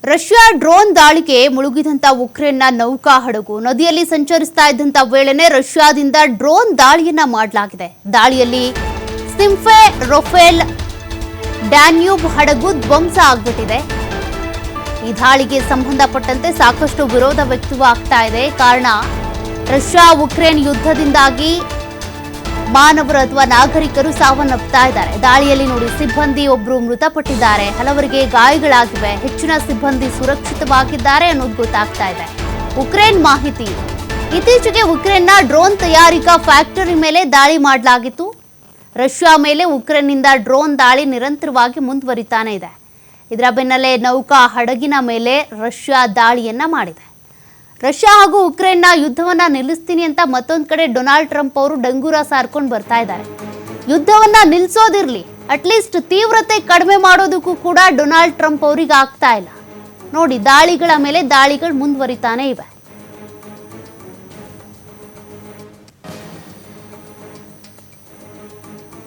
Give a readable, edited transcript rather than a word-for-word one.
Russia drone ದಾಳಿಗೆ ಮುಳುಗಿದಂತ ಉಕ್ರೇನ್ನ ನೌಕಾ ಹಡಗು ನದಿಯಲ್ಲಿ ಸಂಚರಿಸ್ತಾ ಇದ್ದಂತ ವೇಳೆನೆ ರಷ್ಯಾದಿಂದ ಡ್ರೋನ್ ದಾಳಿಯನ್ನ ಮಾಡಲಾಗಿದೆ. ದಾಳಿಯಲ್ಲಿ ಸಿಂಫೆ ರೊಫೆಲ್ ಡ್ಯಾನ್ಯೂಬ್ ಹಡಗು ಧ್ವಂಸ ಆಗ್ಬಿಟ್ಟಿದೆ. ಈ ದಾಳಿಗೆ ಸಂಬಂಧಪಟ್ಟಂತೆ ಸಾಕಷ್ಟು ವಿರೋಧ ವ್ಯಕ್ತವಾಗ್ತಾ ಇದೆ. ಕಾರಣ ರಷ್ಯಾ ಉಕ್ರೇನ್ ಯುದ್ಧದಿಂದಾಗಿ ಮಾನವರು ಅಥವಾ ನಾಗರಿಕರು ಸಾವನ್ನಪ್ತಾ ಇದ್ದಾರೆ. ದಾಳಿಯಲ್ಲಿ ನೋಡಿ ಸಿಬ್ಬಂದಿ ಒಬ್ಬರು ಮೃತಪಟ್ಟಿದ್ದಾರೆ, ಹಲವರಿಗೆ ಗಾಯಗಳಾಗಿವೆ. ಹೆಚ್ಚಿನ ಸಿಬ್ಬಂದಿ ಸುರಕ್ಷಿತವಾಗಿದ್ದಾರೆ ಅನ್ನೋದು ಗೊತ್ತಾಗ್ತಾ ಇದೆ. ಉಕ್ರೇನ್ ಮಾಹಿತಿ, ಇತ್ತೀಚೆಗೆ ಉಕ್ರೇನ್ನ ಡ್ರೋನ್ ತಯಾರಿಕಾ ಫ್ಯಾಕ್ಟರಿ ಮೇಲೆ ದಾಳಿ ಮಾಡಲಾಗಿತ್ತು. ರಷ್ಯಾ ಮೇಲೆ ಉಕ್ರೇನ್ನಿಂದ ಡ್ರೋನ್ ದಾಳಿ ನಿರಂತರವಾಗಿ ಮುಂದುವರಿತಾನೆ ಇದೆ. ಇದರ ಬೆನ್ನಲ್ಲೇ ನೌಕಾ ಹಡಗಿನ ಮೇಲೆ ರಷ್ಯಾ ದಾಳಿಯನ್ನ ಮಾಡಿದೆ. ರಷ್ಯಾ ಹಾಗೂ ಉಕ್ರೇನ್ನ ಯುದ್ಧವನ್ನ ನಿಲ್ಲಿಸ್ತೀನಿ ಅಂತ ಮತ್ತೊಂದು ಕಡೆ ಡೊನಾಲ್ಡ್ ಟ್ರಂಪ್ ಅವರು ಡಂಗೂರ ಸಾರ್ಕೊಂಡು ಬರ್ತಾ ಇದ್ದಾರೆ. ಯುದ್ಧವನ್ನ ನಿಲ್ಲಿಸೋದಿರ್ಲಿ, ಅಟ್ಲೀಸ್ಟ್ ತೀವ್ರತೆ ಕಡಿಮೆ ಮಾಡೋದಕ್ಕೂ ಕೂಡ ಡೊನಾಲ್ಡ್ ಟ್ರಂಪ್ ಅವರಿಗೆ ಆಗ್ತಾ ಇಲ್ಲ. ನೋಡಿ, ದಾಳಿಗಳ ಮೇಲೆ ದಾಳಿಗಳು ಮುಂದುವರಿತಾನೆ ಇವೆ.